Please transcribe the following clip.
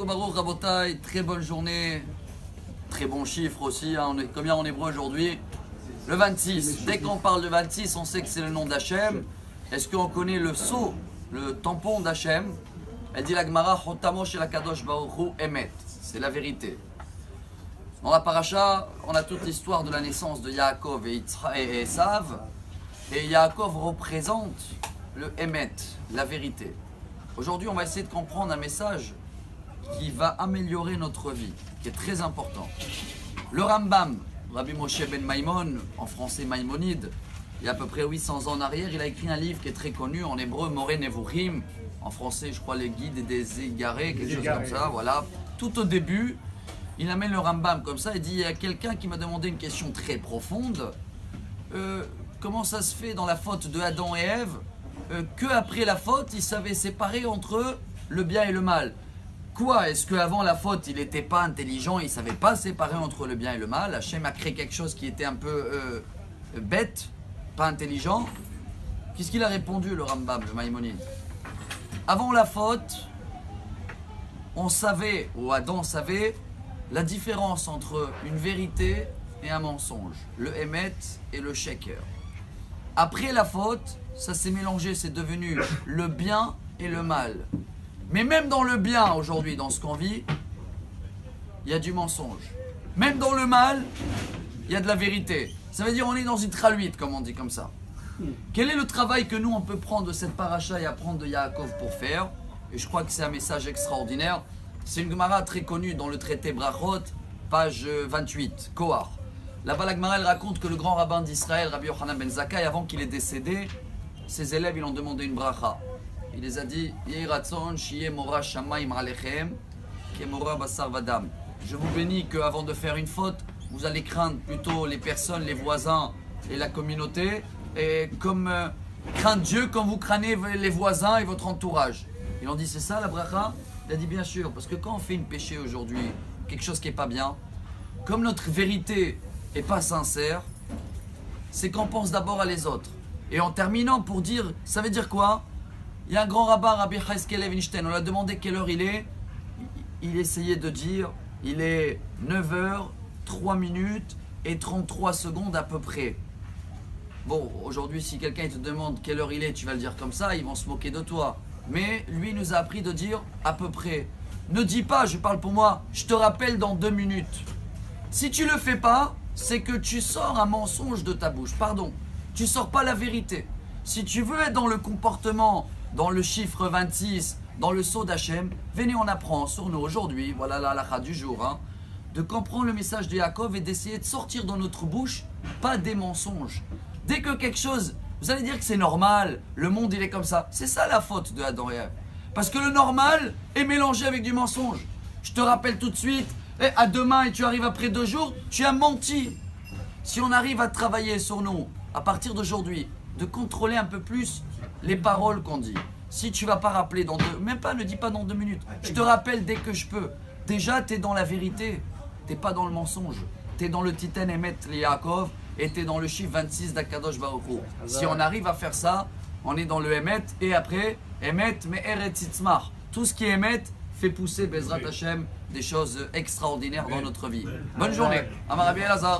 Baruch Rabotai, très bonne journée, très bon chiffre aussi, hein. On est combien en hébreu aujourd'hui? Le 26. Dès qu'on parle de 26, on sait que c'est le nom d'Hachem. Est-ce qu'on connaît le sceau, le tampon d'Hachem? Elle dit la Gemara, Chotamo shel HaKadosh Baruch Hu Emet, c'est la vérité. Dans la paracha, on a toute l'histoire de la naissance de Yaakov et Esav. Et Yaakov représente le Emet, la vérité. Aujourd'hui, on va essayer de comprendre un message qui va améliorer notre vie, qui est très important. Le Rambam, Rabbi Moshe ben Maimon, en français Maïmonide, il y a à peu près 800 ans en arrière, il a écrit un livre qui est très connu, en hébreu, Moreh Nevuchim, en français, je crois, les guides des égarés, quelque chose comme ça, voilà. Tout au début, il amène le Rambam comme ça, et dit, il y a quelqu'un qui m'a demandé une question très profonde, comment ça se fait dans la faute de Adam et Ève, qu'après la faute, ils savaient séparer entre le bien et le mal? Quoi? Est-ce qu'avant la faute, il n'était pas intelligent, il ne savait pas séparer entre le bien et le mal? Hachem a créé quelque chose qui était un peu bête, pas intelligent. Qu'est-ce qu'il a répondu, le Rambam, le Maïmonide? Avant la faute, on savait, ou Adam savait, la différence entre une vérité et un mensonge, le Emet et le Sheker. Après la faute, ça s'est mélangé, c'est devenu le bien et le mal. Mais même dans le bien aujourd'hui, dans ce qu'on vit, il y a du mensonge. Même dans le mal, il y a de la vérité. Ça veut dire on est dans une traluite, comme on dit comme ça. Quel est le travail que nous, on peut prendre de cette paracha et apprendre de Yaakov pour faire? Et je crois que c'est un message extraordinaire. C'est une Gemara très connue dans le traité Brachot, page 28, Kohar. Là-bas, la Gemara, elle raconte que le grand rabbin d'Israël, Rabbi Yochanan ben Zakkai, avant qu'il ait décédé, ses élèves, ils ont demandé une bracha. Il les a dit, je vous bénis qu'avant de faire une faute, vous allez craindre plutôt les personnes, les voisins et la communauté, et comme craindre Dieu comme vous craignez les voisins et votre entourage. Ils ont dit, c'est ça la bracha? Il a dit, bien sûr, parce que quand on fait une péché aujourd'hui, quelque chose qui n'est pas bien, comme notre vérité n'est pas sincère, c'est qu'on pense d'abord à les autres. Et en terminant pour dire, ça veut dire quoi? Il y a un grand rabbin, Rabbi Cheskel Evenstein, on lui a demandé quelle heure il est. Il essayait de dire, il est 9h, 3 minutes et 33 secondes à peu près. Bon, aujourd'hui, si quelqu'un te demande quelle heure il est, tu vas le dire comme ça, ils vont se moquer de toi. Mais lui, il nous a appris de dire à peu près. Ne dis pas, je parle pour moi, je te rappelle dans 2 minutes. Si tu ne le fais pas, c'est que tu sors un mensonge de ta bouche. Pardon, tu ne sors pas la vérité. Si tu veux être dans le comportement, dans le chiffre 26, dans le sceau d'Hachem, venez, on apprend sur nous aujourd'hui, voilà la halakha du jour, hein, de comprendre le message de Yaakov et d'essayer de sortir dans notre bouche, pas des mensonges. Dès que quelque chose, vous allez dire que c'est normal, le monde il est comme ça, c'est ça la faute de Adam et Ève. Parce que le normal est mélangé avec du mensonge. Je te rappelle tout de suite, à demain et tu arrives après 2 jours, tu as menti. Si on arrive à travailler sur nous, à partir d'aujourd'hui, de contrôler un peu plus les paroles qu'on dit. Si tu ne vas pas rappeler dans même pas, ne dis pas dans 2 minutes. Je te rappelle dès que je peux. Déjà, tu es dans la vérité. Tu n'es pas dans le mensonge. Tu es dans le Titen Emet les Yaakov et tu es dans le chiffre 26 d'Akadosh Baruch Hu. Si on arrive à faire ça, on est dans le Emet et après, Emet mais Eretz Itzmar. Tout ce qui est Emet fait pousser Bezrat Hashem des choses extraordinaires dans notre vie. Bonne journée. Amar Rabbi Elazar.